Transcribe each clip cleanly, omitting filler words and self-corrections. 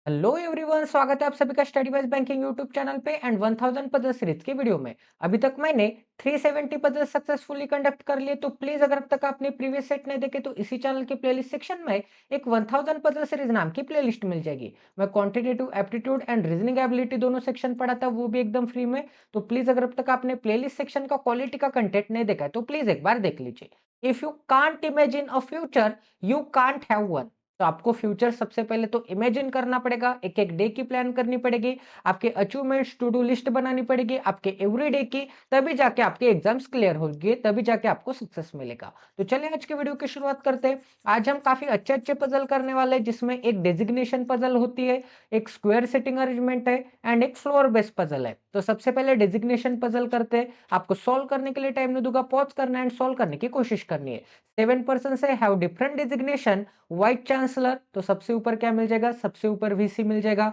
Hello everyone, स्वागत है आप सभी का study wise banking YouTube channel पे एंड 1000 पजल सीरीज की वीडियो में। अभी तक मैंने 370 पजल सक्सेसफुली कंडक्ट कर लिए, तो प्लीज अगर अब तक आपने प्रीवियस सेट नहीं देखे तो इसी चैनल की प्लेलिस्ट सेक्शन में एक 1000 पजल सीरीज नाम की प्लेलिस्ट मिल जाएगी। मैं quantitative aptitude and reasoning ability दोनों सेक्शन पढ़ा था, वो भी एकदम फ्री में। तो प्लीज अगर अब तक आपने प्लेलिस्ट सेक्शन का क्वालिटी का कंटेंट नहीं देखा है तो प्लीज एक बार देख लीजिए। If you can't imagine a future, you can't have one. तो आपको फ्यूचर सबसे पहले तो इमेजिन करना पड़ेगा, एक एक डे की प्लान करनी पड़ेगी, आपके अचीवमेंट्स टू डू लिस्ट बनानी पड़ेगी आपके एवरी डे की, तभी जाके आपके एग्जाम्स क्लियर होंगे, तभी जाके आपको सक्सेस मिलेगा। तो चलिए आज की वीडियो की शुरुआत करते हैं। आज हम काफी अच्छे अच्छे पजल करने वाले हैं, जिसमें एक डेजिग्नेशन पजल होती है, एक स्क्वायर सेटिंग अरेंजमेंट है एंड एक फ्लोर बेस्ड पजल है। तो सबसे पहले डेजिग्नेशन पजल करते हैं। आपको सॉल्व करने के लिए टाइम नहीं दूंगा, पॉज करना एंड सॉल्व करने की कोशिश करनी है। 7 पर्सन से have different designation. Vice chancellor, तो सबसे ऊपर क्या मिल जाएगा, सबसे ऊपर वीसी मिल जाएगा।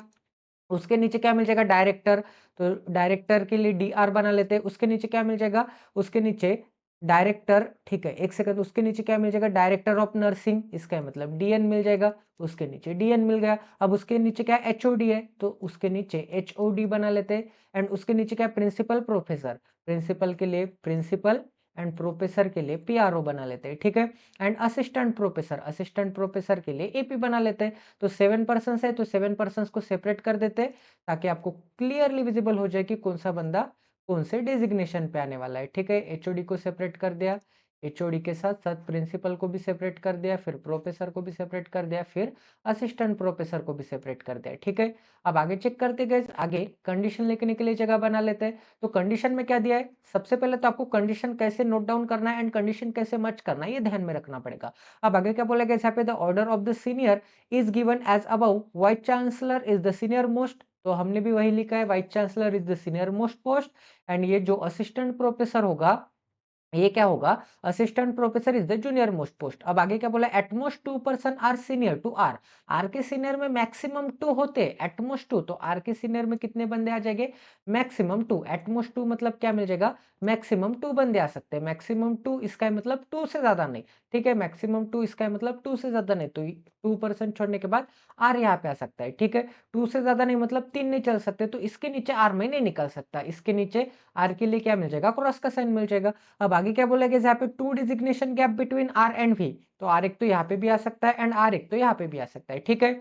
उसके नीचे क्या मिल जाएगा, डायरेक्टर। तो डायरेक्टर के लिए डीआर बना लेते हैं। उसके नीचे क्या मिल जाएगा, उसके नीचे डायरेक्टर, ठीक है एक सेकंड, उसके नीचे क्या मिल जाएगा, डायरेक्टर ऑफ नर्सिंग, इसका मतलब डीएन मिल जाएगा। उसके नीचे डीएन मिल गया। अब उसके नीचे क्या एचओडी है, तो उसके नीचे एचओडी बना लेते हैं। एंड उसके नीचे क्या, प्रिंसिपल प्रोफेसर, प्रिंसिपल के लिए प्रिंसिपल एंड प्रोफेसर के लिए पीआरओ बना लेते हैं, ठीक है। And assistant professor, assistant professor के लिए एपी बना लेते हैं। तो 7 पर्सन है तो 7 पर्सन को सेपरेट कर देते हैं, ताकि आपको क्लियरली विजिबल हो जाए कि कौन सा बंदा कौन से डेजिग्नेशन पे आने वाला है, ठीक है। एचओडी को सेपरेट कर दिया, एचओडी के साथ साथ प्रिंसिपल को भी सेपरेट कर दिया, फिर प्रोफेसर को भी सेपरेट कर दिया, फिर असिस्टेंट प्रोफेसर को भी सेपरेट कर दिया, ठीक है। अब आगे चेक करते गए, आगे कंडीशन लिखने के लिए जगह बना लेते हैं। तो कंडीशन में क्या दिया है, सबसे पहले तो आपको कंडीशन कैसे नोट डाउन करना है एंड कंडीशन कैसे मर्ज करना है, ये ध्यान में रखना पड़ेगा। अब आगे क्या बोला गया, यहाँ पे the order of the senior is given as above, vice chancellor is the senior most. तो हमने भी वही लिखा है, vice chancellor is the senior most post. And ये जो असिस्टेंट प्रोफेसर होगा, ये क्या होगा, assistant professor is the junior most post. अब आगे क्या बोला, at most 2 person are senior to R. R के सीनियर में मैक्सिमम 2 होते हैं, एटमोस्ट 2, तो आर के सीनियर में कितने बंदे आ जाएंगे, मैक्सिमम 2। एटमोस्ट 2 मतलब क्या मिल जाएगा, मैक्सिमम 2 बंदे आ सकते हैं। मैक्सिमम 2 इसका मतलब 2 से ज्यादा नहीं, ठीक है। मैक्सिमम 2 इसका मतलब 2 से ज्यादा नहीं, तो 2 पर्सन छोड़ने के बाद आर यहाँ पे आ सकता है, ठीक है। 2 से ज्यादा नहीं मतलब 3 नहीं चल सकते, तो इसके नीचे आर में नहीं निकल सकता, इसके नीचे आर के लिए क्या मिल जाएगा, क्रॉस का साइन मिल जाएगा। अब आगे क्या बोला गया, यहाँ पे two designation gap between R and V. तो आर एक तो यहाँ पे भी आ सकता है एंड आर एक तो यहाँ पे भी आ सकता है, ठीक है।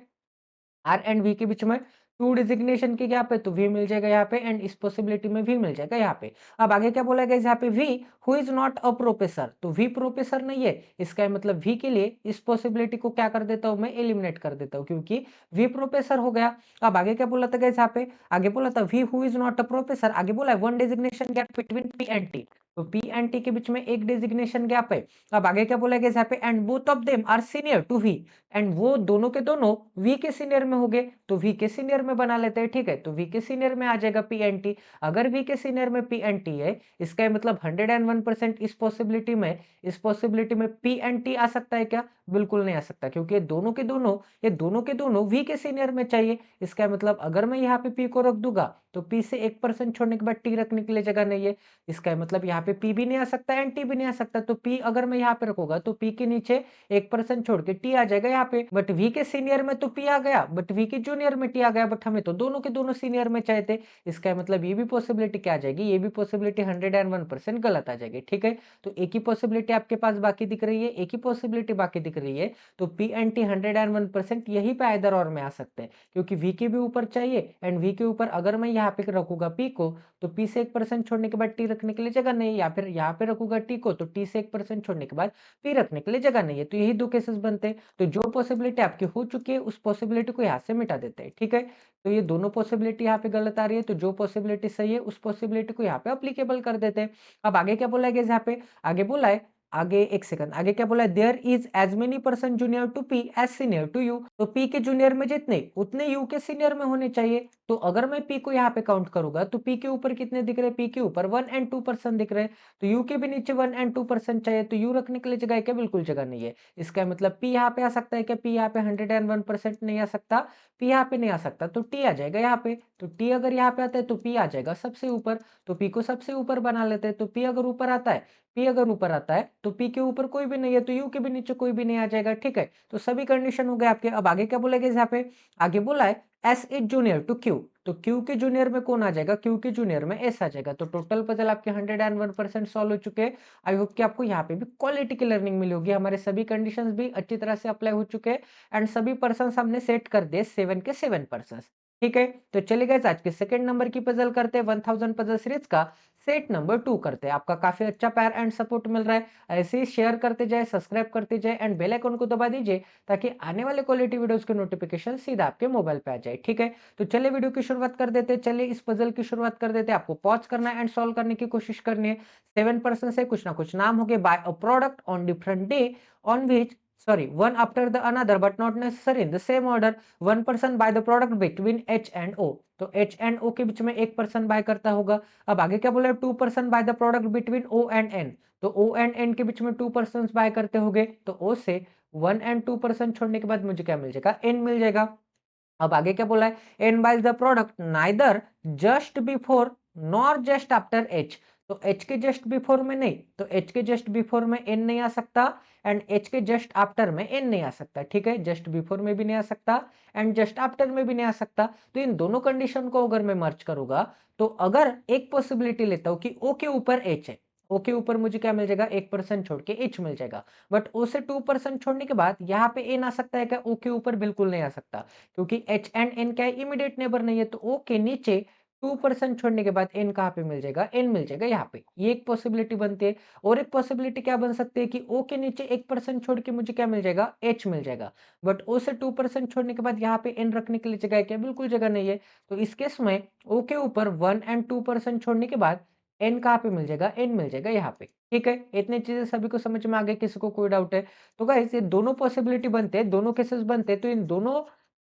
आर एंड वी के बीच में टू डिजिग्नेशन के यहाँ पे तो वी मिल जाएगा यहाँ पे, एंड इस पॉसिबिलिटी में वी मिल जाएगा यहाँ पे। अब आगे क्या बोला गया, यहाँ पे V who is not a professor, तो वी प्रोफेसर नहीं है, इसका मतलब वी के लिए इस पॉसिबिलिटी को क्या कर देता हूं मैं, एलिमिनेट कर देता हूं, क्योंकि वी प्रोफेसर हो गया। अब आगे क्या बोला था गया, यहाँ पे आगे बोला था V who is not a professor, आगे बोला है one designation gap between P and T. तो पी एंड टी के बीच में एक डेजिग्नेशन गैप है। अब आगे क्या बोला गया यहाँ पे, and both of them are senior to V. And वो दोनों के दोनों वी के सीनियर में हो गए, तो वी के सीनियर में बना लेते हैं, ठीक है। तो वी के सीनियर में आ जाएगा पी एन टी। अगर वी के सीनियर में पी एन टी है, इसका मतलब 101% इस पॉसिबिलिटी में पी एन टी आ सकता है क्या, बिल्कुल नहीं आ सकता, क्योंकि ये दोनों के दोनों वी के सीनियर में चाहिए। इसका मतलब अगर मैं यहाँ पे पी को रख दूंगा, तो पी से 1% छोड़ने के बाद टी रखने के लिए जगह नहीं है। इसका मतलब यहाँ पे पी भी नहीं आ सकता एंड टी भी नहीं आ सकता, तो पी अगर मैं यहाँ पे रखूंगा तो पी के नीचे 1% छोड़ के टी आ जाएगा यहाँ पे। बट वी के सीनियर में तो पी आ गया, बट वी के जूनियर में टी आ गया, बट हमें तो दोनों के दोनों सीनियर में चाहिए थे। इसका मतलब ये भी पॉसिबिलिटी क्या आ जाएगी, ये भी पॉसिबिलिटी 101% गलत आ जाएगी, ठीक है। तो एक ही पॉसिबिलिटी आपके पास बाकी दिख रही है, एक ही पॉसिबिलिटी बाकी दिख रही है। तो पी एंड टी 101% यही पे आइदर और में आ सकते हैं, क्योंकि वी के भी ऊपर चाहिए एंड वी के ऊपर अगर मैं यहाँ पे रखूंगा पी को, तो पी से 1% छोड़ने के बाद टी रखने के लिए जगह नहीं है, या फिर यहाँ पे रखूंगा टी को, तो टी से 1% छोड़ने के बाद पी रखने के लिए जगह नहीं है। तो यही दो केसेस बनते हैं। तो जो पॉसिबिलिटी आपकी हो चुकी है, उस पॉसिबिलिटी को यहाँ से मिटा देते हैं, ठीक है। तो ये दोनों पॉसिबिलिटी यहाँ पे गलत आ रही है, तो जो पॉसिबिलिटी सही है उस पॉसिबिलिटी को यहाँ पे अप्लीकेबल कर देते हैं। अब आगे क्या बोला गया यहाँ पे, आगे बोला है, आगे एक सेकंड, आगे क्या बोला है, there is as many person junior to P as senior to U. तो पी के जूनियर में जितने उतने यू के सीनियर में होने चाहिए। तो अगर मैं पी को यहाँ पे काउंट करूंगा, तो पी के ऊपर कितने दिख रहे हैं, पी के ऊपर 1 और 2% दिख रहे हैं। तो यू के भी नीचे 1 और 2% चाहिए, तो यू रखने के लिए जगह है क्या, बिल्कुल जगह नहीं है। इसका मतलब पी यहाँ पे आ सकता है क्या, पी यहाँ पे 101% नहीं आ सकता, पी यहाँ पे नहीं आ सकता, तो टी आ जाएगा यहाँ पे। तो टी अगर यहाँ पे आता है तो पी आ जाएगा सबसे ऊपर, तो पी को सबसे ऊपर बना लेते हैं। तो पी अगर ऊपर आता है, P अगर ऊपर आता है तो P के ऊपर कोई भी नहीं है तो U के भी नीचे कोई भी नहीं आ जाएगा, ठीक है। तो सभी कंडीशन हो गए आपके। अब आगे क्या बोलेगा यहाँ पे, आगे बोला है S is junior to Q, तो Q के जूनियर में कौन आ जाएगा, Q के जूनियर में S आ जाएगा। तो टोटल पजल आपके 101% सॉल्व हो चुके हैं। आई होप कि आपको यहाँ पे भी क्वालिटी की लर्निंग मिली होगी। हमारे सभी कंडीशंस भी अच्छी तरह से अप्लाई हो चुके हैं एंड सभी पर्सन हमने सेट कर दिए 7 के 7 पर्सन, ठीक है। तो चलिए गाइस आज के सेकंड नंबर की पजल करते हैं, 1000 पजल सीरीज का सेट नंबर 2 करते हैं। आपका काफी अच्छा प्यार एंड सपोर्ट मिल रहा है, ऐसे ही शेयर करते जाए, सब्सक्राइब करते जाए एंड बेल आइकन को दबा दीजिए ताकि आने वाले क्वालिटी वीडियोस के नोटिफिकेशन सीधा आपके मोबाइल पे आ जाए, ठीक है। तो चलिए वीडियो की शुरुआत कर देते हैं, चलिए इस पजल की शुरुआत कर देते हैं। आपको पॉज करना है एंड सॉल्व करने की कोशिश करनी है। 7 पर्सन से कुछ ना कुछ नाम हो गए, buy a product on different day on which, sorry, one after the another but not necessary in the same order, one person buy the product between H and O, तो H and O के बीच में एक person by करता होगा। अब आगे क्या बोला है, 2 person by the product between O and N, तो O एंड N के बीच में 2 पर्सन बाय करते होंगे, तो O से 1 एंड 2 पर्सन छोड़ने के बाद मुझे क्या मिल जाएगा, N मिल जाएगा। अब आगे क्या बोला है, N buys the product neither just before nor just after H, तो H के जस्ट बिफोर में नहीं, तो H के जस्ट बिफोर में N नहीं आ सकता एंड H के जस्ट आफ्टर में N नहीं आ सकता, ठीक है। जस्ट बिफोर में भी नहीं आ सकता एंड जस्ट आफ्टर में भी नहीं आ सकता। तो इन दोनों कंडीशन को अगर मैं मर्ज करूंगा तो अगर एक पॉसिबिलिटी लेता हूं कि O के ऊपर H है, O के ऊपर मुझे क्या मिल जाएगा, 1% छोड़ के H मिल जाएगा, बट O से 2% छोड़ने के बाद यहाँ पे N आ सकता है क्या, O के ऊपर बिल्कुल नहीं आ सकता क्योंकि H एंड N क्या है, इमीडिएट नेबर नहीं है। तो O के नीचे 2% छोड़ने के बाद N कहाँ पे मिल जाएगा, N मिल जाएगा यहाँ पे, ये एक पॉसिबिलिटी बनती है। और एक पॉसिबिलिटी क्या बन सकती है कि O के नीचे 1% छोड़ के मुझे क्या मिल जाएगा, H मिल जाएगा, बट O से 2% छोड़ने के बाद यहाँ पे N रखने के लिए जगह है क्या, बिल्कुल जगह नहीं है। तो इस केस में O के ऊपर 1 एंड 2% छोड़ने के बाद N कहाँ पे मिल जाएगा, N मिल जाएगा यहाँ पे, ठीक है। इतनी चीजें सभी को समझ में आ गई, किसी को कोई डाउट है? तो गाइस ये दोनों पॉसिबिलिटी बनते हैं, दोनों केसेस बनते हैं, तो इन दोनों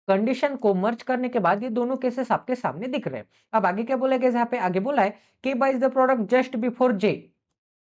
कंडीशन को मर्ज करने के बाद ये दोनों केसेस आपके सामने दिख रहे हैं। अब आगे क्या बोला गया, यहाँ पे आगे बोला है के बाइज the product just before J,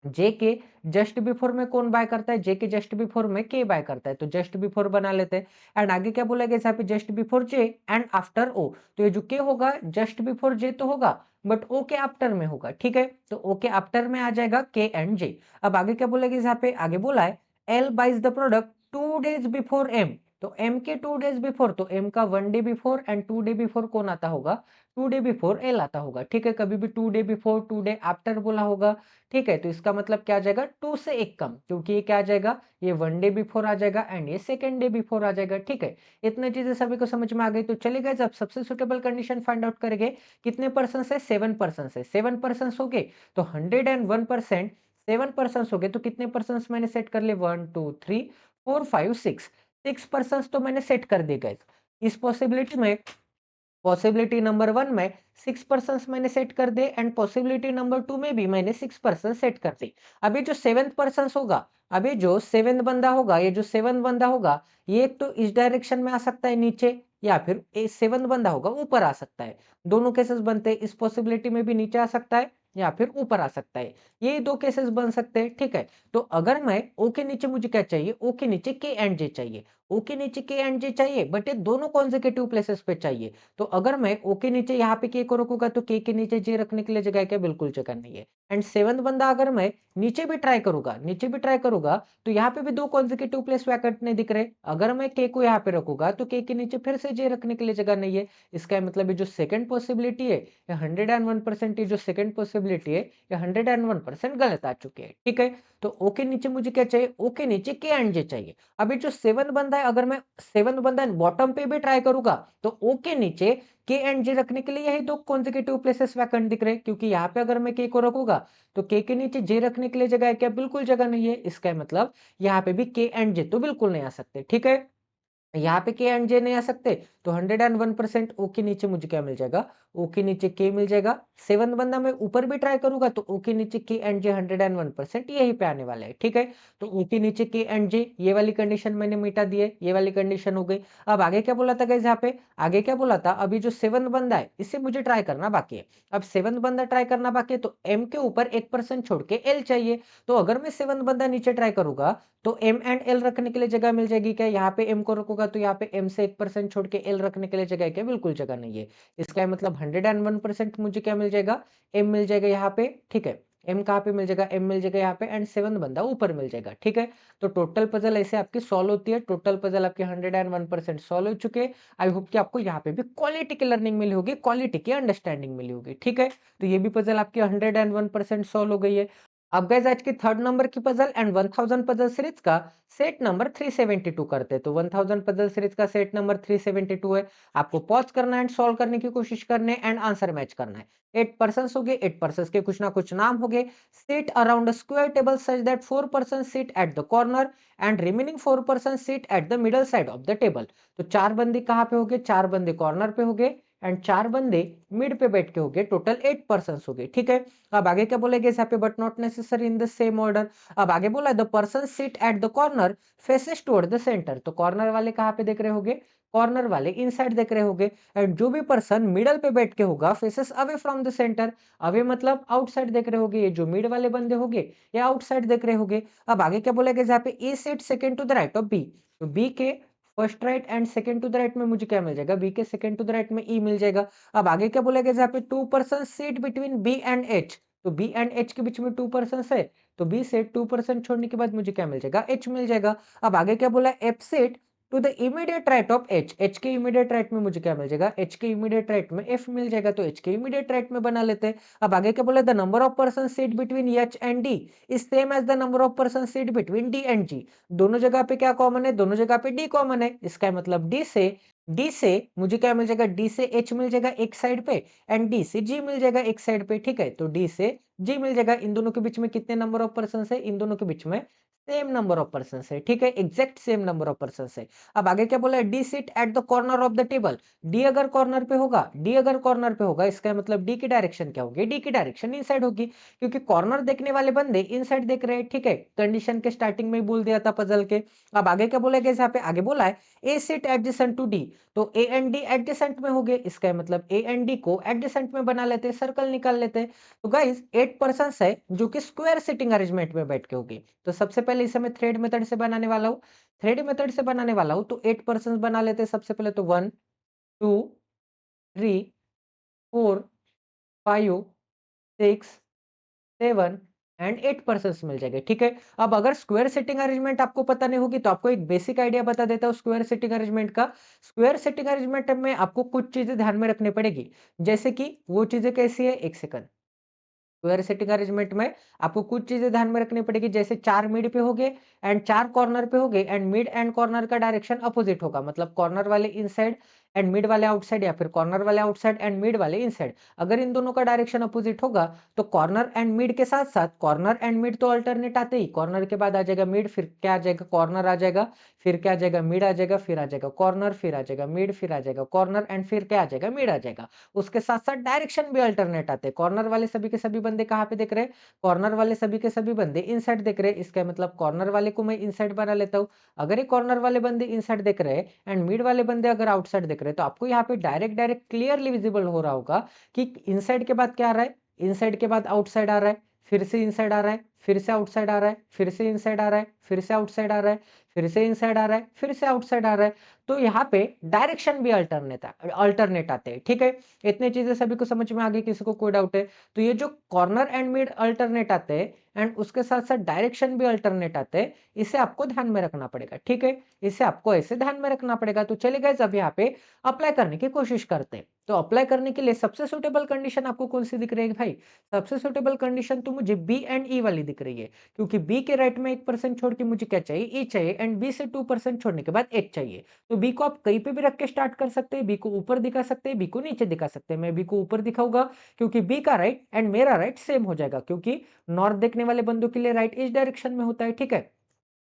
J के जस्ट बिफोर में कौन बाय करता है, जे के जस्ट बिफोर में के बाय करता है, तो जस्ट बिफोर बना लेते हैं। एंड आगे क्या बोला गया यहाँ पे, just before J and after O, तो ये जो के होगा जस्ट बिफोर जे तो होगा बट ओ के आफ्टर में होगा, ठीक है। तो ओ के आफ्टर में आ जाएगा के एंड जे। अब आगे क्या बोला गया यहाँ पे, आगे बोला है L buys the product 2 days before M, तो एम के 2 डेज बिफोर, तो एम का 1 day before and 2 day before कौन आता होगा, 2 डे बिफोर एल आता होगा, ठीक है। कभी भी 2 डे बिफोर 2 डे आफ्टर बोला होगा, ठीक है। तो इसका मतलब क्या आ जाएगा, 2 से एक कम, क्योंकि ये क्या आ जाएगा, ये 1 डे बिफोर आ जाएगा एंड ये सेकंड डे बिफोर आ जाएगा, ठीक है। इतनी चीजें सभी को समझ में आ गई। तो चलिए जब सबसे सुटेबल कंडीशन फाइंड आउट करेंगे, कितने पर्सन से, 7 पर्सन से, 7 पर्सन हो गए तो 101%, 7 पर्सन हो गए तो कितने पर्सन मैंने सेट कर लिए, 1 2 3 4 5 6, 6 पर्सन तो मैंने सेट कर दिए गए। इस पॉसिबिलिटी में, पॉसिबिलिटी नंबर 1 में 6 पर्सन मैंने सेट कर दे एंड पॉसिबिलिटी नंबर 2 में भी मैंने 6 पर्सन सेट कर दी। अभी जो 7th पर्सन होगा, अभी जो 7th बंदा होगा, ये जो 7th बंदा होगा, ये एक तो इस डायरेक्शन में आ सकता है नीचे, या फिर 7th बंदा होगा ऊपर आ सकता है। दोनों केसेस बनते हैं, इस पॉसिबिलिटी में भी नीचे आ सकता है या फिर ऊपर आ सकता है, ये दो केसेस बन सकते हैं, ठीक है। तो अगर मैं ओ के नीचे मुझे क्या चाहिए, ओ के नीचे के एंड जे चाहिए, ओ के नीचे के एंड जे चाहिए, बट ये दोनों कॉन्जिक्यूटिव प्लेसेस पे चाहिए। तो अगर मैं ओ के नीचे यहाँ पे के को रखूंगा तो के नीचे जे रखने के लिए जगह है क्या, बिल्कुल जगह नहीं है। एंड 7th बंदा अगर मैं नीचे भी ट्राई करूंगा, नीचे भी ट्राई करूंगा, तो यहाँ पे भी दो कॉन्जिक्यूटिव प्लेस वैकेंट नहीं दिख रहे। अगर मैं के को यहाँ पे रखूंगा तो के नीचे फिर से जे रखने के लिए जगह नहीं है। इसका मतलब ये जो सेकंड पॉसिबिलिटी है, ये 101%, ये जो सेकंड पॉसिबिलिटी है ये 101% गलत आ चुकी है, ठीक है। तो ओ के नीचे मुझे क्या चाहिए, ओ के नीचे के एंड जे चाहिए। अभी जो 7 बंदा है, अगर मैं 7 बंदा बॉटम पे भी ट्राई करूंगा तो ओ के नीचे के एंड जे रखने के लिए यही दो कॉन्जिक्यूटिव प्लेसेस वैकेंट दिख रहे हैं, क्योंकि यहाँ पे अगर मैं के को रखूंगा तो के नीचे जे रखने के लिए जगह है क्या, बिल्कुल जगह नहीं है। इसका मतलब यहाँ पे भी के एंड जे तो बिल्कुल नहीं आ सकते, ठीक है। यहाँ पे के एंड जे नहीं आ सकते तो 101% ओ के नीचे मुझे क्या मिल जाएगा, ओ के नीचे के मिल जाएगा। 7 बंदा मैं ऊपर भी ट्राई करूंगा तो ओ के नीचे के एंड जे 101% यही पे आने वाला है, ठीक है। तो ओ के नीचे के एंड जे, ये वाली कंडीशन मैंने मिटा दी है, ये वाली कंडीशन हो गई। अब आगे क्या बोला था गाइस, यहाँ पे आगे क्या बोला था, अभी जो 7 बंदा है इसे मुझे ट्राई करना बाकी है। अब 7 बंदा ट्राई करना बाकी है तो एम के ऊपर 1% छोड़ के एल चाहिए। तो अगर मैं 7 बंदा नीचे ट्राई करूंगा तो एम एंड एल रखने के लिए जगह मिल जाएगी क्या, यहाँ पे एम को रखूंगा तो यहाँ पे एम से 1% छोड़ के एल रखने के लिए जगह है क्या, बिल्कुल जगह नहीं है। इसका मतलब 101% मुझे क्या मिल जाएगा, एम मिल जाएगा यहाँ पे, ठीक है। एम कहाँ पे मिल जाएगा, एम मिल जाएगा यहाँ पे एंड 7 बंदा ऊपर मिल जाएगा, ठीक है। तो टोटल पजल ऐसे आपकी सॉल्व होती है, टोटल पजल आपके 101% सॉल्व हो चुके हैं। आई होप कि आपको यहाँ पे भी क्वालिटी की लर्निंग मिली होगी, क्वालिटी की अंडरस्टैंडिंग मिली होगी, ठीक है। तो ये भी पजल आपकी 101% सॉल्व हो गई है। अब गाइस आज की थर्ड नंबर की पजल एंड 1000 पजल सीरीज का सेट नंबर 372 करते हैं। तो 1000 पजल सीरीज का सेट नंबर 372 है। आपको पॉज करना है एंड सॉल्व करने की कोशिश करनी है एंड आंसर मैच करना है। 8 पर्सन्स हो गए, 8 पर्सन्स के कुछ ना कुछ नाम हो गए। Seat around a square table such that 4 person sit at the corner and remaining 4 person sit at the middle side of the table. तो 4 बंदे कहाँ पे हो गए, 4 बंदे कॉर्नर पे हो गए एंड 4 बंदे मिड पे बैठ के हो गए, टोटल 8 पर्सन हो गए, ठीक है। अब आगे क्या बोलेगा यहाँ पे, but not necessary in the same order. अब आगे बोला the person sit at the corner faces toward the centre. तो कॉर्नर वाले कहाँ पे देख रहे होगे, कॉर्नर वाले इनसाइड देख रहे होगे एंड जो भी पर्सन मिडल पे बैठ के होगा faces away from the centre. Away मतलब आउटसाइड देख रहे होगे, ये जो मिड वाले बंदे होंगे ये आउटसाइड देख रहे होगे। अब आगे क्या बोलेगा यहाँ पे, A sit second to the right of B. तो बी के first right and second to the right में मुझे क्या मिल जाएगा, बी के सेकंड टू द राइट में ई मिल जाएगा। अब आगे क्या बोलेगा यहाँ पे, 2 person seat between B and H. तो बी एंड एच के बीच में 2 पर्सन है, तो बी से 2 पर्सन छोड़ने के बाद मुझे क्या मिल जाएगा, एच मिल जाएगा। अब आगे क्या बोला, F sit to the immediate right of H. H के इमीडिएट राइट में मुझे क्या मिल जाएगा, एच के इमीडिएट राइट में एफ मिल जाएगा, तो एच के इमीडिएट राइट में बना लेते हैं। अब आगे क्या बोला, the number of person seat between H and D is same as the number of person seat between D and G. दोनों जगह पे क्या कॉमन है, दोनों जगह पे डी कॉमन है। इसका मतलब डी से मुझे क्या मिल जाएगा, डी से एच मिल जाएगा एक साइड पे एंड डी से जी मिल जाएगा एक साइड पे, ठीक है। तो डी से जी मिल जाएगा। इन दोनों के बीच में कितने नंबर ऑफ पर्सन है, इन दोनों के बीच में सेम नंबर ऑफ पर्सन है, ठीक है, exact same number of person है। अब आगे क्या बोला है, D sit at the corner of the table. D अगर कॉर्नर पे होगा, डी अगर कॉर्नर पे होगा, इसका मतलब डी की डायरेक्शन क्या होगी, डी की डायरेक्शन इनसाइड होगी, क्योंकि कॉर्नर देखने वाले बंदे इनसाइड देख रहे हैं, ठीक है। कंडीशन के स्टार्टिंग में ही बोल दिया था पजल के। अब आगे क्या बोला गया यहाँ पे, आगे बोला है ए सिट एडजेसेंट टू डी। तो ए एंड डी एडजेसेंट में हो गए, इसका मतलब ए एंड डी को एडजेसेंट में बना लेते हैं, सर्कल निकाल लेते हैं। तो गाइस 8 पर्सन है जो कि स्क्वायर सिटिंग अरेंजमेंट में बैठ के होगी। तो सबसे पहले इसे मैं थ्रेड मेथड से बनाने वाला हूँ, थ्रेड मेथड से बनाने वाला हूँ। तो 8 पर्सन बना लेते हैं सबसे पहले। तो 1 2 3 4 5 6 7 एंड 8 पर्सन्स मिल जाएंगे, ठीक है। अब अगर स्क्वायर सिटिंग अरेंजमेंट आपको पता नहीं होगी तो आपको एक बेसिक आइडिया बता देता हूँ स्क्वायर सिटिंग अरेंजमेंट का। स्क्वायर सिटिंग अरेंजमेंट में आपको कुछ चीजें ध्यान में रखनी पड़ेगी, जैसे कि वो चीजें कैसी है, एक सेकंड। स्क्वायर सेटिंग अरेंजमेंट में आपको कुछ चीजें ध्यान में रखनी पड़ेगी, जैसे 4 मिड पे हो गए एंड 4 कॉर्नर पे हो गए एंड मिड एंड कॉर्नर का डायरेक्शन अपोजिट होगा, मतलब कॉर्नर वाले इनसाइड एंड मिड वाले आउटसाइड, या फिर कॉर्नर वाले आउटसाइड एंड मिड वाले इनसाइड। अगर इन दोनों का डायरेक्शन अपोजिट होगा तो कॉर्नर एंड मिड के साथ साथ, कॉर्नर एंड मिड तो अल्टरनेट आते ही, कॉर्नर के बाद आ जाएगा मिड, फिर क्या आ जाएगा, कॉर्नर आ जाएगा, फिर क्या आ जाएगा, मिड आ जाएगा, फिर आ जाएगा कॉर्नर, फिर आ जाएगा मिड, फिर आ जाएगा कॉर्नर एंड फिर क्या आ जाएगा, मिड आ जाएगा। उसके साथ साथ डायरेक्शन भी अल्टरनेट आते हैं। कॉर्नर वाले सभी के सभी बंदे कहाँ पे देख रहे हैं, कॉर्नर वाले सभी के सभी बंदे इनसाइड देख रहे हैं। इसका मतलब कॉर्नर वाले को मैं इनसाइड बना लेता हूं। अगर ये कॉर्नर वाले बंदे इनसाइड देख रहे हैं एंड मिड वाले बंदे अगर आउटसाइड देख रहे हैं, तो आपको यहाँ पे डायरेक्ट डायरेक्ट क्लियरली विजिबल हो रहा होगा कि इनसाइड के बाद क्या आ रहा है, इनसाइड के बाद आउटसाइड आ रहा है, फिर से इनसाइड आ रहा है, फिर से आउटसाइड आ रहा है, फिर से इनसाइड आ रहा है, फिर से आउटसाइड आ रहा है, फिर से इनसाइड आ रहा है, फिर से आउटसाइड आ रहा है। तो यहाँ पे डायरेक्शन भी अल्टरनेट आते हैं, ठीक है। इतनी चीजें सभी को समझ में आ गई, किसी को कोई डाउट है? तो ये जो कॉर्नर एंड मिड अल्टरनेट आते हैं एंड उसके साथ साथ डायरेक्शन भी अल्टरनेट आते हैं, इसे आपको ध्यान में रखना पड़ेगा, ठीक है। इसे आपको ऐसे ध्यान में रखना पड़ेगा। तो चलिए गाइस अब यहाँ पे अप्लाई करने की कोशिश करते हैं। तो अप्लाई करने के लिए सबसे सुटेबल कंडीशन आपको कौन सी दिख रही है भाई? सबसे सुटेबल कंडीशन तो मुझे बी एंड ई वाली दिख रही है, क्योंकि बी के राइट में 1% छोड़ के मुझे क्या चाहिए, ई चाहिए एंड बी से 2% छोड़ने के बाद एच चाहिए। तो बी को आप कहीं पे भी रख के स्टार्ट कर सकते हैं, बी को ऊपर दिखा सकते हैं, बी को नीचे दिखा सकते हैं। मैं बी को ऊपर दिखाऊंगा क्योंकि बी का राइट एंड मेरा राइट सेम हो जाएगा, क्योंकि नॉर्थ देखने वाले बंदों के लिए राइट इस डायरेक्शन में होता है, ठीक है।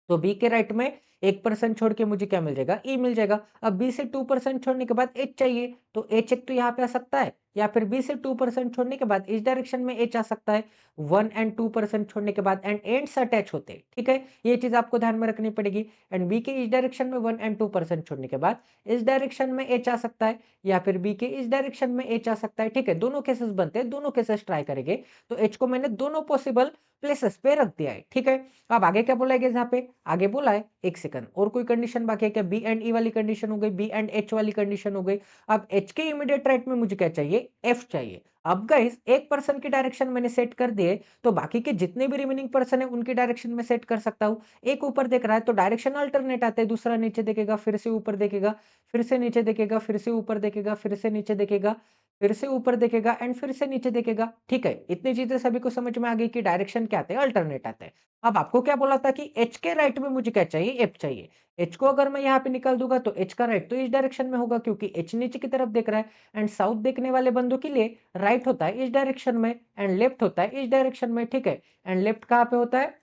तो बी के राइट में 1% छोड़ के मुझे क्या मिल जाएगा, ई मिल जाएगा। अब बी से 2% छोड़ने के बाद एच चाहिए, तो एच एक तो यहाँ पे आ सकता है, या फिर बी से 2% छोड़ने के बाद इस डायरेक्शन में एच आ सकता है। 1 एंड 2% छोड़ने के बाद एंड एंड्स अटैच होते हैं, ठीक है। ये चीज आपको ध्यान में रखनी पड़ेगी। एंड बी के इस डायरेक्शन में 1 एंड 2% छोड़ने के बाद इस डायरेक्शन में एच आ सकता है, या फिर बी के इस डायरेक्शन में एच आ सकता है, ठीक है। दोनों केसेस बनते हैं, दोनों केसेस ट्राई करेंगे। तो एच को मैंने दोनों पॉसिबल प्लेसेस पे रख दिया है, ठीक है। अब आगे क्या बोला है यहाँ पे, आगे बोला है एक सेकंड, और कोई कंडीशन बाकी है क्या? बी एंड ई वाली कंडीशन हो गई, बी एंड एच वाली कंडीशन हो गई। अब एच के इमीडिएट राइट में मुझे क्या चाहिए? एफ चाहिए। अब गाइस एक पर्सन की डायरेक्शन मैंने सेट कर दिए, तो बाकी के जितने भी रिमेनिंग पर्सन है उनकी डायरेक्शन में सेट कर सकता हूँ। एक ऊपर देख रहा है तो डायरेक्शन अल्टरनेट आते हैं, दूसरा नीचे देखेगा, फिर से ऊपर देखेगा, फिर से नीचे देखेगा, फिर से ऊपर देखेगा, फिर से नीचे देखेगा, फिर से ऊपर देखेगा एंड फिर से नीचे देखेगा। ठीक है, इतनी चीजें सभी को समझ में आ गई कि डायरेक्शन क्या आते हैं? अल्टरनेट आते हैं। अब आपको क्या बोला था कि एच के राइट में मुझे क्या चाहिए? एफ चाहिए। एच को अगर मैं यहाँ पे निकाल दूंगा तो एच का राइट तो इस डायरेक्शन में होगा, क्योंकि एच नीचे की तरफ देख रहा है, एंड साउथ देखने वाले बंदों के लिए राइट होता है इस डायरेक्शन में एंड लेफ्ट होता है इस डायरेक्शन में। ठीक है, एंड लेफ्ट कहाँ पे होता है?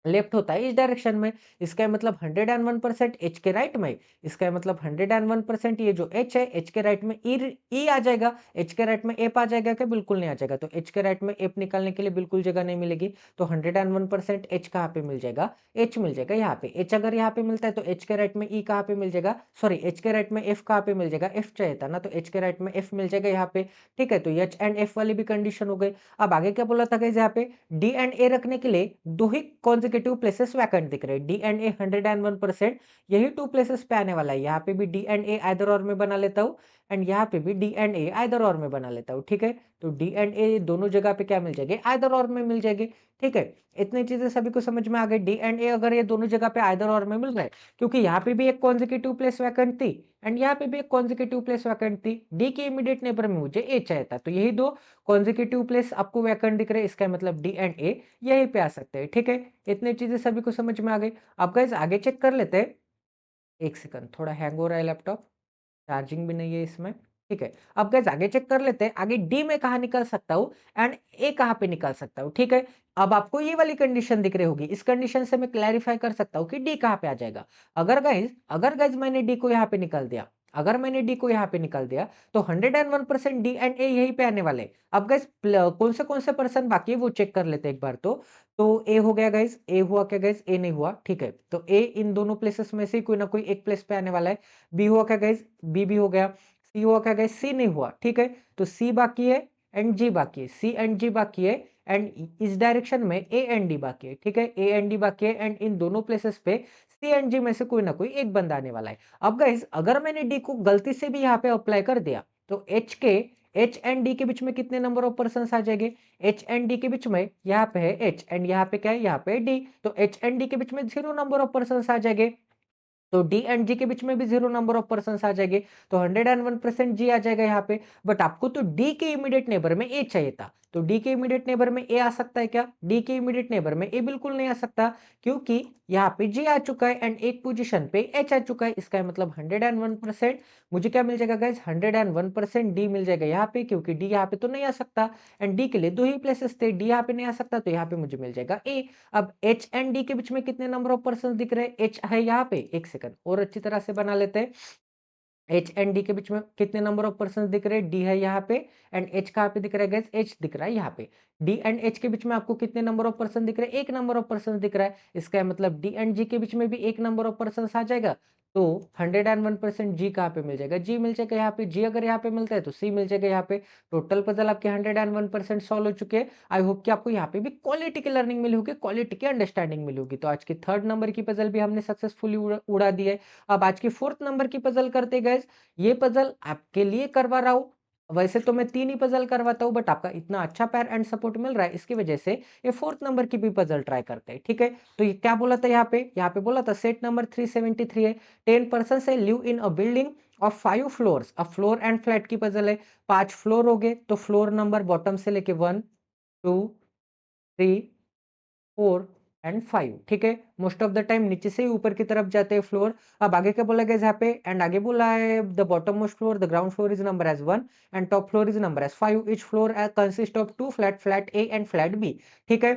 लेफ्ट होता है इस डायरेक्शन में। इसका मतलब 101% एच के राइट में, इसका मतलब 101% ये जो एच है, एच के राइट में ई आ जाएगा, एच के राइट में एप आ जाएगा क्या? बिल्कुल नहीं आ जाएगा। तो एच के राइट में एप निकालने के लिए बिल्कुल जगह नहीं मिलेगी, तो 101% एच कहाँ पे मिल जाएगा? एच मिल जाएगा यहाँ पे। एच अगर यहाँ पे मिलता है तो एच के राइट में ई कहाँ पे मिल जाएगा? सॉरी, एच के राइट में एफ कहाँ पे मिल जाएगा? एफ चाहिए था ना, तो एच के राइट में एफ मिल जाएगा यहाँ पे। ठीक है, तो एच एंड एफ वाली भी कंडीशन हो गई। अब आगे क्या बोला था गाइस? यहाँ पे डी एंड ए रखने के लिए दो ही कॉन्जिक्यूटिव प्लेसेस वैकेंट दिख रहे हैं, डी एंड ए 101%, यही टू प्लेसेस पे आने वाला है। यहाँ पे भी डी एंड ए आइदर और में बना लेता हूँ, एंड यहाँ पे भी डी एंड ए आइदर और में बना लेता हूँ। ठीक है, तो डी एंड ए दोनों जगह पे क्या मिल जाएगी? आइदर और में मिल जाएगी। ठीक है, इतनी चीजें सभी को समझ में आ गई। डी एंड ए अगर ये दोनों जगह पे आइदर और में मिल रहा है, क्योंकि यहाँ पे भी एक कॉन्जिक्यूटिव प्लेस वैकेंट थी एंड यहाँ पे भी एक कॉन्जिक्यूटिव प्लेस वैकेंट थी, डी के इमीडिएट नेबर में मुझे ए चाहिए था, तो यही दो कॉन्जिक्यूटिव प्लेस आपको वैकेंट दिख रहे हैं, इसका मतलब डी एंड ए यहीं पे आ सकते हैं। ठीक है, इतनी चीजें सभी को समझ में आ गई। अब गाइस आगे चेक कर लेते हैं। एक सेकंड, थोड़ा हैंग हो रहा है लैपटॉप, चार्जिंग भी नहीं है इसमें। ठीक है, अब गाइस आगे चेक कर लेते हैं, आगे डी में कहा निकल सकता हूँ एंड ए कहाँ पे निकाल सकता हूँ। ठीक है, अब आपको ये वाली कंडीशन दिख रही होगी, इस कंडीशन से मैं क्लैरिफाई कर सकता हूँ कि डी कहाँ पे आ जाएगा। अगर गाइस मैंने डी को यहाँ पे निकाल दिया, अगर मैंने डी को यहाँ पे निकाल दिया, तो 101% डी एंड ए यहीं पे आने वाले। अब गाइस कौन से पर्सन बाकी है वो चेक कर लेते हैं एक बार। तो ए हो गया गाइस, ए हुआ क्या गाइस? ए नहीं हुआ। ठीक है, तो ए इन दोनों प्लेसेस में से कोई ना कोई एक प्लेस पे आने वाला है। बी हुआ क्या गाइस? बी भी हो गया। सी हुआ क्या गाइस? सी नहीं हुआ। ठीक है, तो सी बाकी है एंड जी बाकी है, सी एंड जी बाकी है, एंड इस डायरेक्शन में ए एंड डी बाकी है। ठीक है, ए एंड डी बाकी है, एंड इन दोनों प्लेसेस पे सी एंड जी में से कोई ना कोई एक बंदा आने वाला है। अब गाइस अगर मैंने डी को गलती से भी यहाँ पे अप्लाई कर दिया, तो एच एंड डी के बीच में कितने नंबर ऑफ पर्सन आ जाएंगे? एच एंड डी के बीच में यहाँ पे है एच एंड यहाँ पे क्या है? यहाँ पे है डी, तो एच एंड डी के बीच में 0 नंबर ऑफ पर्सन आ जाएंगे, तो डी एंड जी के बीच में भी 0 नंबर ऑफ पर्सन आ जाएंगे, तो 101% जी आ जाएगा यहाँ पे। बट आपको तो डी के इमीडिएट नेबर में ए चाहिए था, तो डी के इमीडिएट नेबर में ए आ सकता है क्या? डी के इमीडिएट नेबर में ए बिल्कुल नहीं आ सकता, क्योंकि यहाँ पे जी आ चुका है एंड एक पोजीशन पे एच आ चुका है। इसका मतलब 101% मुझे क्या मिल जाएगा गाइस? 101% डी मिल जाएगा यहाँ पे, क्योंकि डी यहाँ पे तो नहीं आ सकता, एंड डी के लिए दो ही प्लेसेस थे, डी यहाँ पे नहीं आ सकता, तो यहाँ पे मुझे मिल जाएगा ए। अब एच एंड डी के बीच में कितने नंबर ऑफ पर्सन दिख रहे हैं? एच है यहाँ पे, एक सेकंड और अच्छी तरह से बना लेते हैं। एच एंड डी के बीच में कितने नंबर ऑफ पर्सन दिख रहे हैं? डी है यहाँ पे, एंड एच कहाँ पे दिख रहा है गाइस? एच दिख रहा है यहाँ पे। डी एंड एच के बीच में आपको कितने नंबर ऑफ पर्सन दिख रहे हैं? एक नंबर ऑफ पर्सन दिख रहा है। इसका मतलब डी एंड जी के बीच में भी एक नंबर ऑफ पर्सन आ जाएगा, तो 101% जी कहाँ पे मिल जाएगा? जी मिल जाएगा यहाँ पे। जी अगर यहाँ पे मिलता है तो सी मिल जाएगा यहाँ पे। टोटल पजल आपके 101% सॉल्व हो चुके हैं। आई होप कि आपको यहाँ पे भी क्वालिटी की लर्निंग मिली होगी, क्वालिटी की अंडरस्टैंडिंग मिली होगी। तो आज की थर्ड नंबर की पजल भी हमने सक्सेसफुली उड़ा दी है। अब आज की फोर्थ नंबर की पजल करते गए। ये पजल आपके लिए करवा रहा हूं, वैसे तो मैं 3 ही पजल करवाता हूं, बट आपका इतना अच्छा पैर एंड सपोर्ट मिल रहा है, इसकी वजह से ये फोर्थ नंबर की भी पजल ट्राई करते हैं। ठीक है, तो ये क्या बोला था यहाँ पे बोला था सेट नंबर 373 है। 10 पर्सन से live in a building of 5 floors, अब फ्लोर एंड फ्लैट की पजल है। 5 फ्लोर हो गए, तो फ्लोर नंबर बॉटम से लेके 1 2 3 4 एंड 5। ठीक है, मोस्ट ऑफ द टाइम नीचे से ही ऊपर की तरफ जाते हैं फ्लोर। अब आगे क्या बोला गया यहाँ पे? एंड आगे बोला है the bottom most floor, the ground floor is number as 1 and top floor is number as 5। Each floor consist of 2 flat, flat A and flat B. ठीक है,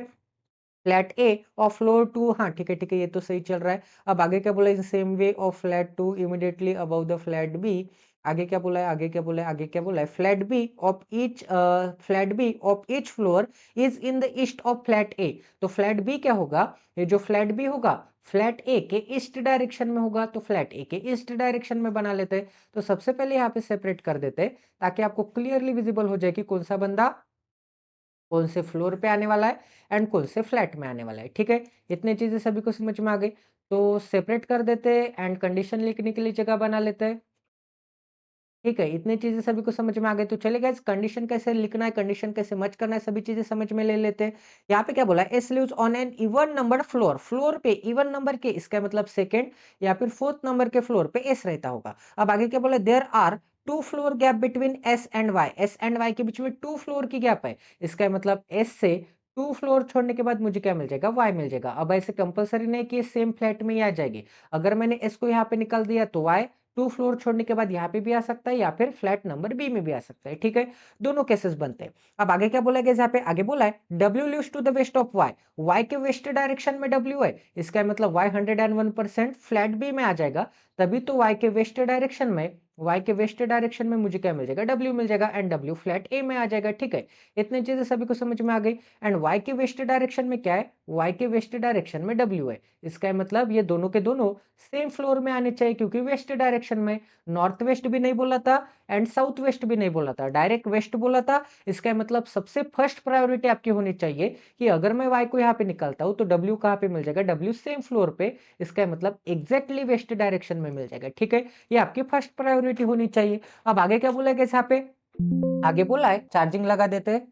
फ्लैट ए और फ्लोर 2, हाँ ठीक है ठीक है, ये तो सही चल रहा है। अब आगे क्या बोला? In same way of flat 2 immediately above the flat B. आगे क्या बोला है? आगे क्या बोला है? आगे क्या बोला है? Flat B of each floor is in the east of flat A. तो फ्लैट बी क्या होगा? ये जो फ्लैट बी होगा, फ्लैट ए के ईस्ट डायरेक्शन में होगा, तो फ्लैट ए के ईस्ट डायरेक्शन में बना लेते हैं। तो सबसे पहले यहाँ पे सेपरेट कर देते हैं, ताकि आपको क्लियरली विजिबल हो जाए कि कौन सा बंदा कौन से फ्लोर पे आने वाला है एंड कौन से फ्लैट में आने वाला है। ठीक है, इतनी चीजें सभी को समझ में आ गई। तो सेपरेट कर देते हैं एंड कंडीशन लिखने के लिए जगह बना लेते हैं। ठीक है, इतनी चीज़ें सभी को समझ में आ गई, तो चलिए गाइस कंडीशन कैसे लिखना है, कंडीशन कैसे मर्ज करना है, सभी चीज़ें समझ में ले लेते हैं। यहाँ पे क्या बोला है, S lives on an even numbered floor, floor पे इवन नंबर के, इसका मतलब सेकंड या फिर फोर्थ नंबर के फ्लोर पे एस रहता होगा। अब आगे क्या बोला है, there are 2 floor gap between S and Y, S and Y के बीच में 2 फ्लोर की गैप है। इसका मतलब एस से 2 फ्लोर छोड़ने के बाद मुझे क्या मिल जाएगा, वाई मिल जाएगा। अब ऐसे कंपल्सरी नहीं कि सेम फ्लैट में ही आ जाएगी। अगर मैंने एस को यहाँ पे निकाल दिया तो वाई 2 फ्लोर छोड़ने के बाद यहाँ पे भी आ सकता है या फिर फ्लैट नंबर बी में भी आ सकता है, ठीक है? दोनों केसेस बनते हैं। अब आगे क्या बोला गया यहाँ पे? आगे बोला है W lives to the west of Y, Y के वेस्ट डायरेक्शन में W है, इसका मतलब Y 101% फ्लैट बी में आ जाएगा, तभी तो Y के वेस्ट डायरेक्शन में, Y के वेस्ट डायरेक्शन में मुझे क्या मिल जाएगा, W मिल जाएगा एंड W फ्लैट ए में आ जाएगा, ठीक है? इतनी चीजें सभी को समझ में आ गई। एंड Y के वेस्ट डायरेक्शन में क्या है, Y के वेस्ट डायरेक्शन में W है, इसका मतलब ये दोनों के दोनों सेम फ्लोर में आने चाहिए, क्योंकि वेस्ट डायरेक्शन में, नॉर्थ वेस्ट भी नहीं बोला था एंड साउथ वेस्ट भी नहीं बोला था, डायरेक्ट वेस्ट बोला था। इसका मतलब सबसे फर्स्ट प्रायोरिटी आपकी होनी चाहिए कि अगर मैं वाई को यहाँ पे निकालता हूं तो डब्ल्यू कहाँ पे मिल जाएगा, डब्ल्यू सेम फ्लोर पे, इसका मतलब एग्जैक्टली वेस्ट डायरेक्शन में मिल जाएगा, ठीक है? ये आपकी फर्स्ट प्रायोरिटी होनी चाहिए। अब आगे क्या बोला है यहाँ पे? आगे बोला है चार्जिंग लगा देते हैं।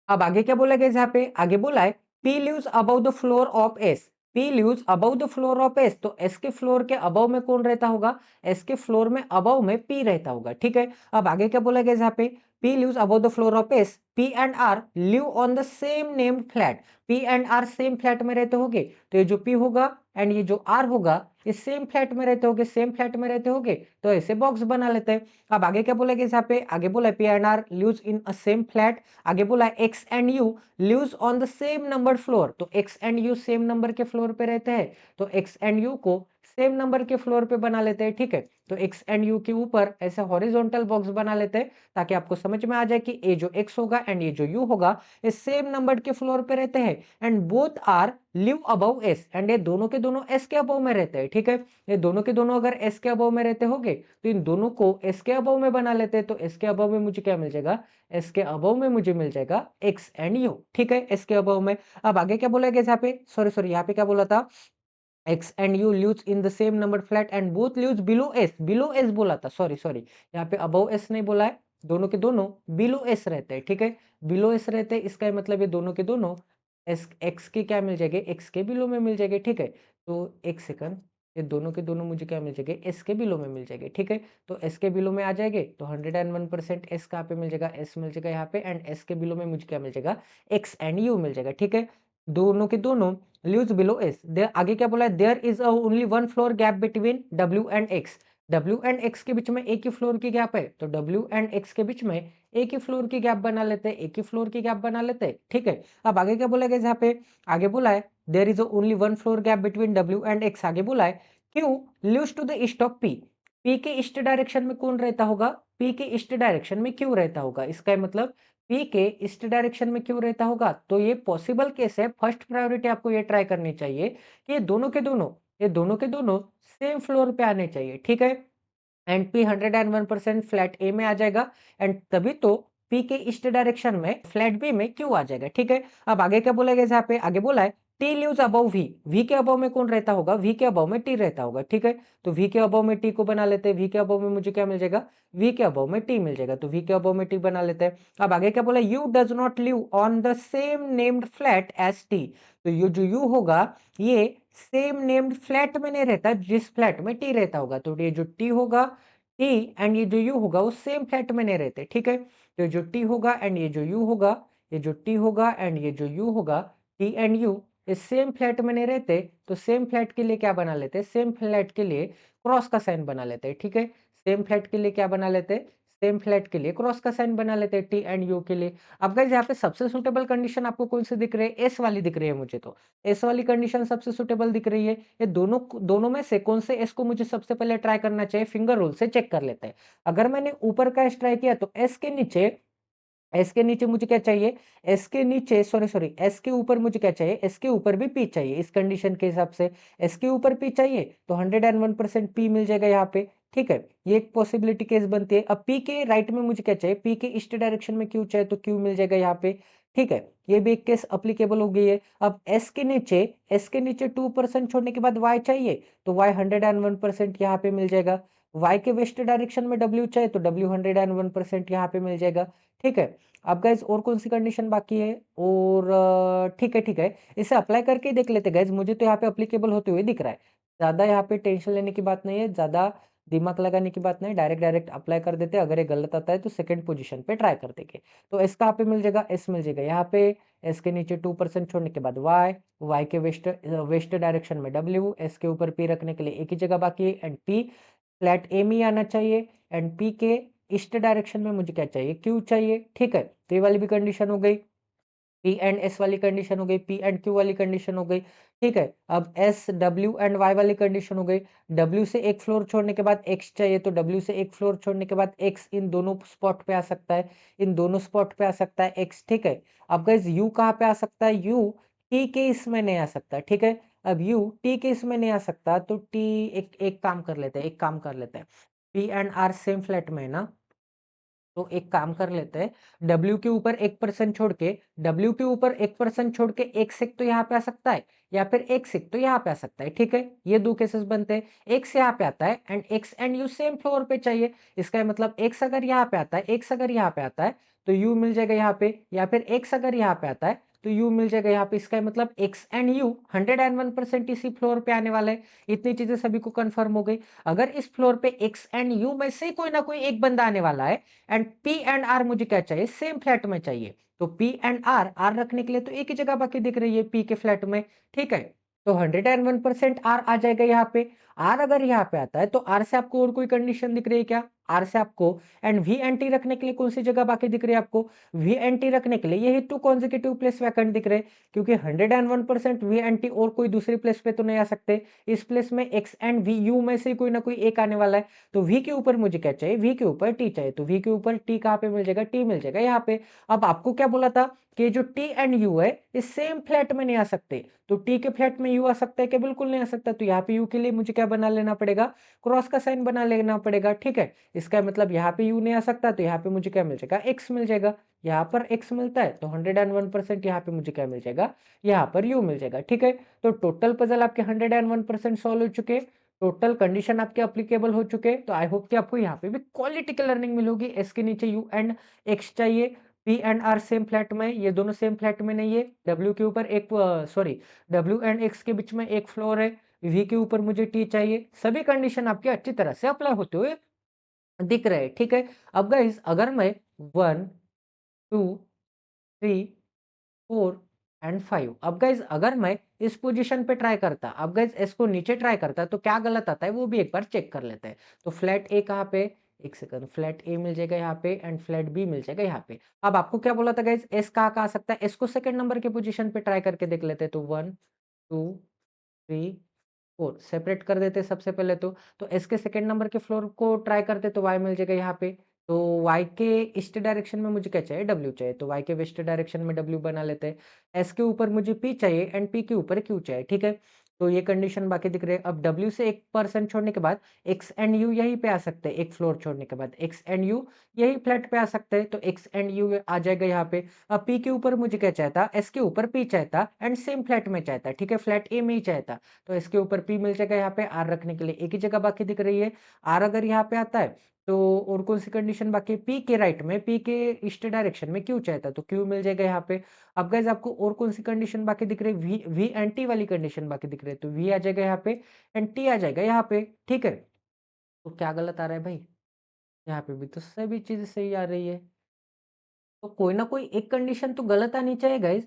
अब आगे क्या बोला गया यहाँ पे? आगे बोला है P lives above the floor of S, P lives above the floor of S, तो S के फ्लोर के अबव में कौन रहता होगा? S के फ्लोर में अबव में P रहता होगा, ठीक है? अब आगे क्या बोला गया यहाँ पे? P lives above the floor of S, P and R live on the same named flat, P and R same flat में रहते होंगे, तो ये जो P होगा एंड ये जो R होगा, ये सेम फ्लैट में रहते होंगे, सेम फ्लैट में रहते होंगे, तो ऐसे बॉक्स बना लेते हैं। अब आगे क्या बोला गया यहाँ पे? आगे बोला P and R lives in a same flat, आगे बोला है X and U lives on the same number floor, तो X and U same number के फ्लोर पे रहते हैं, तो एक्स एंड यू को सेम नंबर के फ्लोर पे बना लेते हैं, ठीक है? तो एक्स एंड यू के ऊपर ऐसे हॉरिजॉन्टल बॉक्स बना लेते हैं ताकि आपको समझ में आ जाए कि ये जो एक्स होगा एंड ये जो यू होगा, ये सेम नंबर के फ्लोर पे रहते हैं and both are live above S, and ये दोनों के दोनों एस के अबव में रहते हैं, ठीक है? ये दोनों के दोनों अगर एस के अबव में रहते होंगे तो इन दोनों को एस के अबव में बना लेते हैं, तो एस के अबव में मुझे क्या मिल जाएगा, एस के अबव में मुझे मिल जाएगा एक्स एंड यू, ठीक है? एस के अबव में। अब आगे क्या बोला गया यहाँ पे? सॉरी सॉरी, यहाँ पे क्या बोला था? X and U lives in the same number flat and both lives below S, below S बोला था, सॉरी सॉरी, यहाँ पे अबव एस नहीं बोला है, दोनों के दोनों बिलो एस रहते हैं, ठीक है? बिलो एस रहते हैं, इसका मतलब ये दोनों के दोनों एस एक्स के क्या मिल जाएंगे, एक्स के बिलो में मिल जाएंगे, ठीक है? तो एक सेकंड, ये दोनों के दोनों मुझे क्या मिल जाएंगे, एस के बिलो में मिल जाएंगे, ठीक है? तो एस के बिलो में आ जाएंगे तो 101% एस कहाँ पे मिल जाएगा, एस मिल जाएगा यहाँ पे, एंड एस के बिलो में मुझे क्या मिल जाएगा, एक्स एंड यू मिल जाएगा, ठीक है? दोनों के दोनों लिव्स बिलो एस। देयर आगे क्या बोला है? There is only one floor gap between W and X, W and X के बीच में एक ही फ्लोर की गैप है, तो डब्ल्यू एंड एक्स के बीच में एक ही फ्लोर की गैप बना लेते हैं, एक ही फ्लोर की गैप बना लेते हैं, ठीक है? अब आगे क्या बोला गया यहाँ पे? आगे बोला है there is only one floor gap between W and X, आगे बोला है Q lives to the east of P, P के ईस्ट डायरेक्शन में कौन रहता होगा, पी के ईस्ट डायरेक्शन में क्यू रहता होगा, इसका मतलब पी के ईस्ट डायरेक्शन में क्यों रहता होगा, तो ये पॉसिबल केस है, फर्स्ट प्रायोरिटी आपको ये ट्राई करनी चाहिए कि ये दोनों के दोनों, ये दोनों के दोनों सेम फ्लोर पे आने चाहिए, ठीक है? एंड पी 101% फ्लैट ए में आ जाएगा एंड तभी तो पी के ईस्ट डायरेक्शन में फ्लैट बी में क्यू आ जाएगा, ठीक है? अब आगे क्या बोला गया यहाँ पे? आगे बोला है T lives above V, V के अबव में कौन रहता होगा, वी के अबव में टी रहता होगा, ठीक है? तो वी के अबव में टी को बना लेते हैं, वी के अबव में मुझे क्या मिल जाएगा, वी के अबव में टी मिल जाएगा, तो वी के अबव में टी बना लेते हैं। अब आगे क्या बोला? U does not live on the same named flat as T, तो ये जो यू होगा ये सेम नेम्ड फ्लैट में नहीं रहता जिस फ्लैट में टी रहता होगा, तो ये जो टी होगा, टी एंड ये जो यू होगा वो सेम फ्लैट में नहीं रहते, ठीक है? तो ये जो टी होगा एंड ये जो यू होगा, ये जो टी होगा एंड ये जो यू होगा, टी एंड यू ये सेम फ्लैट में नहीं रहते, तो सेम फ्लैट के लिए क्या बना लेते हैं, सेम फ्लैट के लिए क्रॉस का साइन बना लेते हैं, ठीक है? सेम फ्लैट के लिए क्या बना लेते हैं, सेम फ्लैट के लिए क्रॉस का साइन बना लेते हैं टी एंड यू के लिए। अब गाइस यहाँ पे सबसे सुटेबल कंडीशन आपको कौन सी दिख रही है, एस वाली दिख रही है मुझे, तो एस वाली कंडीशन सबसे सुटेबल दिख रही है। ये दोनों दोनों में से कौन से एस को मुझे सबसे पहले ट्राई करना चाहिए, फिंगर रूल से चेक कर लेते हैं। अगर मैंने ऊपर का एस ट्राई किया तो एस के नीचे मुझे क्या चाहिए, एस के नीचे सॉरी सॉरी एस के ऊपर मुझे क्या चाहिए, एस के ऊपर भी पी चाहिए, इस कंडीशन के हिसाब से एस के ऊपर पी चाहिए तो 101% पी मिल जाएगा यहाँ पे, ठीक है? ये एक पॉसिबिलिटी केस बनती है। अब पी के राइट में मुझे क्या चाहिए? पी के ईस्ट डायरेक्शन में क्यू चाहिए तो क्यू मिल जाएगा यहाँ पे, ठीक है? ये भी एक केस एप्लीकेबल हो गई है। अब एस के नीचे 2% छोड़ने के बाद वाई चाहिए, तो वाई 101% यहाँ पे मिल जाएगा। वाई के वेस्ट डायरेक्शन में डब्ल्यू चाहिए तो डब्ल्यू 101% यहाँ पे मिल जाएगा, ठीक है? अब गाइज़ और कौन-सी कंडीशन बाकी है? और ठीक है। इसे अप्लाई करके ही देख लेते हैं गाइज़, मुझे तो यहाँ पे एप्लीकेबल होते हुए दिख रहा है। ज़्यादा यहाँ पे टेंशन लेने की बात नहीं है, ज़्यादा दिमाग लगाने की बात नहीं है, डायरेक्ट अप्लाई कर देते हैं। अगर ये गलत आता है तो सेकंड पोजीशन पे ट्राई कर देंगे। तो एस कहाँ पे मिल जाएगा? एस मिल जाएगा यहाँ पे, एस के नीचे 2% छोड़ने के बाद वाई, वाई के वेस्ट डायरेक्शन में डब्ल्यू, एस के ऊपर पी रखने के लिए एक ही जगह बाकी है एंड पी फ्लैट ए में ही आना चाहिए एंड पी के ईस्ट डायरेक्शन में मुझे क्या चाहिए? क्यू चाहिए, ठीक है? तो ये वाली भी कंडीशन हो गई। पी एंड एस वाली कंडीशन हो गई, पी एंड क्यू वाली कंडीशन हो गई, ठीक है? अब एस, डब्ल्यू एंड वाई वाली कंडीशन हो गई। डब्ल्यू से एक फ्लोर छोड़ने के बाद एक्स चाहिए, तो डब्ल्यू से एक फ्लोर छोड़ने के बाद एक्स इन दोनों स्पॉट पे आ सकता है, इन दोनों स्पॉट पे आ सकता है एक्स, ठीक है? अब गाइज़ यू कहाँ पे आ सकता है? यू टी के इसमें नहीं आ सकता, ठीक है? अब यू टी के इसमें नहीं आ सकता, तो टी एक एक काम कर लेते हैं, एक काम कर लेते हैं। P and R same flat में है ना? तो एक काम कर लेते हैं, W के ऊपर 1% छोड़ के W के ऊपर 1% छोड़ के एक सेक तो यहाँ पे आ सकता है या फिर एक सेक तो यहाँ पे आ सकता है, ठीक है? ये दो केसेस बनते हैं। एक्स यहाँ पे आता है and x and U same floor पे चाहिए। इसका मतलब एक्स अगर यहाँ पे आता है, एक्स अगर यहाँ पे आता है तो यू मिल जाएगा यहाँ पे, या फिर एक्स अगर यहाँ पे आता है तो यू मिल जाएगा यहाँ पे। इसका मतलब एक्स एंड यू 101% इसी फ्लोर पे आने वाला है। इतनी चीजें सभी को कंफर्म हो गई। अगर इस फ्लोर पे एक्स एंड यू में से कोई ना कोई एक बंदा आने वाला है एंड पी एंड आर मुझे क्या चाहिए? सेम फ्लैट में चाहिए। तो पी एंड आर रखने के लिए तो एक ही जगह बाकी दिख रही है पी के फ्लैट में, ठीक है? तो 101% आर आ जाएगा यहाँ पे। आर अगर यहाँ पे आता है तो आर से आपको और कोई कंडीशन दिख रही है क्या? आर से आपको एंड वी एन टी रखने के लिए कौन सी जगह बाकी दिख रही है आपको? वी एन टी रखने के लिए यही टू कॉन्जिक्यूटिव प्लेस वैकेंट दिख रहे हैं, क्योंकि 101% वी एन टी और कोई दूसरी प्लेस पे तो नहीं आ सकते। इस प्लेस में एक्स एंड वी यू में से कोई ना कोई एक आने वाला है। तो v के ऊपर मुझे क्या चाहिए? v के ऊपर t चाहिए, तो v के ऊपर t कहाँ पे मिल जाएगा? t मिल जाएगा यहाँ पे। अब आपको क्या बोला था कि जो t एंड u है इस सेम फ्लैट में नहीं आ सकते, तो t के फ्लैट में u आ सकता है क्या? बिल्कुल नहीं आ सकता। तो यहाँ पे u के लिए मुझे क्या बना लेना पड़ेगा? क्रॉस का साइन बना लेना पड़ेगा, ठीक है? इसका मतलब यहाँ पे u नहीं आ सकता, तो यहाँ पे मुझे क्या मिल जाएगा? x मिल जाएगा। यहाँ पर x मिलता है तो 101% यहाँ पे मुझे क्या मिल जाएगा? यहाँ पर u मिल जाएगा, ठीक है? तो टोटल पजल आपके 101% सॉल्व हो चुके हैं। टोटल कंडीशन आपके एप्लीकेबल हो चुके हैं। तो आई होप कि आपको यहाँ पे भी क्वालिटी की लर्निंग मिलेगी। एस के नीचे यू एंड एक्स चाहिए, P and R same flat में, ये दोनों सेम फ्लैट में नहीं है। डब्ल्यू के ऊपर एक सॉरी डब्ल्यू एंड एक्स के बीच में एक फ्लोर है, वी के ऊपर मुझे टी चाहिए। सभी कंडीशन आपके अच्छी तरह से अप्लाई होते हुए दिख रहे हैं, ठीक है? अब गाइस अगर मैं 1 2 3 4 एंड 5, अब गाइज अगर मैं इस पोजीशन पे ट्राई करता, अब गाइज इसको नीचे ट्राई करता तो क्या गलत आता है वो भी एक बार चेक कर लेते हैं। तो फ्लैट ए कहाँ पे? एक सेकंड, फ्लैट ए मिल जाएगा यहाँ पे एंड फ्लैट बी मिल जाएगा यहाँ पे। अब आपको क्या बोला था गाइज? एस कहाँ का आ सकता है? एस को सेकंड नंबर के पोजीशन पे ट्राई करके देख लेते हैं। तो 1 2 3 4 सेपरेट कर देते हैं सबसे पहले तो एस के सेकंड नंबर के फ्लोर को ट्राई करते तो वाई मिल जाएगा यहाँ पे। तो वाई के ईस्ट डायरेक्शन में मुझे क्या चाहिए? डब्ल्यू चाहिए, तो वाई के वेस्ट डायरेक्शन में डब्ल्यू बना लेते हैं। एस के ऊपर मुझे पी चाहिए एंड पी के ऊपर क्यू चाहिए, ठीक है? तो ये कंडीशन बाकी दिख रहे हैं। अब डब्ल्यू से 1% छोड़ने के बाद एक्स एंड यू यहीं पे आ सकते हैं। एक फ्लोर छोड़ने के बाद एक्स एंड यू यही फ्लैट पे आ सकते हैं, तो एक्स एंड यू आ जाएगा यहाँ पे। अब पी के ऊपर मुझे क्या चाहता? एस के ऊपर पी चाहता एंड सेम फ्लैट में चाहता, ठीक है? फ्लैट ए में ही चाहता, तो इसके ऊपर P मिल जाएगा यहाँ पे। R रखने के लिए एक ही जगह बाकी दिख रही है। R अगर यहाँ पे आता है तो और कौन सी कंडीशन बाकी है? P के राइट में, P के ईस्ट डायरेक्शन में Q चाहता तो Q मिल जाएगा यहाँ पे। अब गाइज आपको और कौन सी कंडीशन बाकी दिख रही है? V एंड T वाली कंडीशन बाकी दिख रही है, तो V आ जाएगा यहाँ पे एंड T आ जाएगा यहाँ पे, ठीक है? तो क्या गलत आ रहा है भाई? यहाँ पे भी तो सभी चीजें सही आ रही है। तो कोई ना कोई एक कंडीशन तो गलत आनी चाहिए गाइज।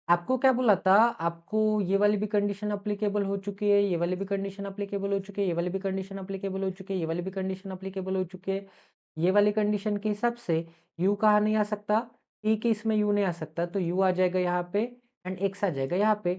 आपको क्या बोला था? आपको ये वाली भी कंडीशन एप्लीकेबल हो चुकी है, ये वाली भी कंडीशन एप्लीकेबल हो चुकी है, ये वाली भी कंडीशन एप्लीकेबल हो चुकी है, ये वाली भी कंडीशन एप्लीकेबल हो चुकी है। ये वाली कंडीशन के हिसाब से यू कहाँ नहीं आ सकता? टी के इसमें यू नहीं आ सकता, तो यू आ जाएगा यहाँ पे एंड एक्स आ जाएगा यहाँ पे।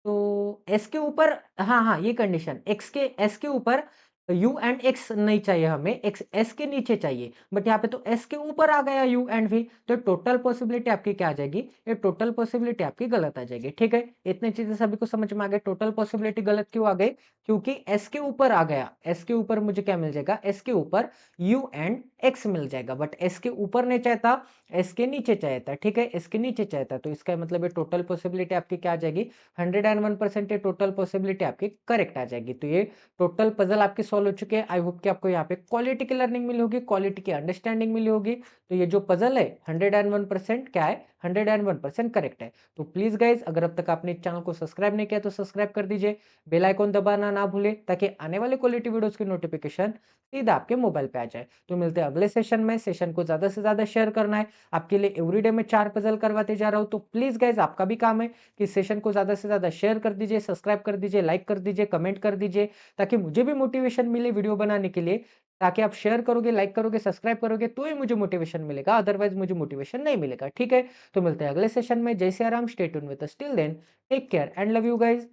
तो एस के ऊपर हाँ, हाँ, ये कंडीशन एक्स के एस के ऊपर यू एंड एक्स नहीं चाहिए हमें, एक्स एस के नीचे चाहिए, बट यहाँ पे तो एस के ऊपर आ गया यू एंड वी, तो टोटल पॉसिबिलिटी आपकी क्या आ जाएगी, ये टोटल पॉसिबिलिटी आपकी गलत आ जाएगी। ठीक है, इतनी चीजें सभी को समझ में आ गए। टोटल पॉसिबिलिटी गलत क्यों आ गई, क्योंकि एस के ऊपर आ गया, एस के ऊपर मुझे क्या मिल जाएगा, एस के ऊपर यू एंड एक्स मिल जाएगा, बट एस के ऊपर नहीं चाहता, एस के नीचे चाहता। ठीक है, एस के नीचे चाहता, तो इसका मतलब ये टोटल पॉसिबिलिटी आपकी क्या आ जाएगी, 101% ये टोटल पॉसिबिलिटी आपकी करेक्ट आ जाएगी। तो ये टोटल पजल आपके सॉल्व हो चुके हैं। आई होप कि आपको यहाँ पे क्वालिटी की लर्निंग मिली होगी, क्वालिटी की अंडरस्टैंडिंग मिली होगी। तो ये जो पजल है 101% क्या है, 101% करेक्ट है। तो प्लीज गाइज, अगर अब तक आपने चैनल को सब्सक्राइब नहीं किया तो सब्सक्राइब कर दीजिए, बेल आइकॉन दबाना ना भूले, ताकि आने वाले क्वालिटी वीडियोस की नोटिफिकेशन सीधा आपके मोबाइल पे आ जाए। तो मिलते हैं अगले सेशन में। सेशन को ज्यादा से ज्यादा शेयर करना है, आपके लिए एवरीडे में 4 पजल करवाते जा रहा हूँ। तो प्लीज गाइज, आपका भी काम है कि सेशन को ज्यादा से ज्यादा शेयर कर दीजिए, सब्सक्राइब कर दीजिए, लाइक कर दीजिए, कमेंट कर दीजिए, ताकि मुझे भी मोटिवेशन मिले वीडियो बनाने के लिए। ताकि आप शेयर करोगे, लाइक करोगे, सब्सक्राइब करोगे तो ही मुझे मोटिवेशन मिलेगा, अदरवाइज मुझे मोटिवेशन नहीं मिलेगा। ठीक है, तो मिलते हैं अगले सेशन में। जय Siya Ram, stay tuned with us, till then take care and love you guys.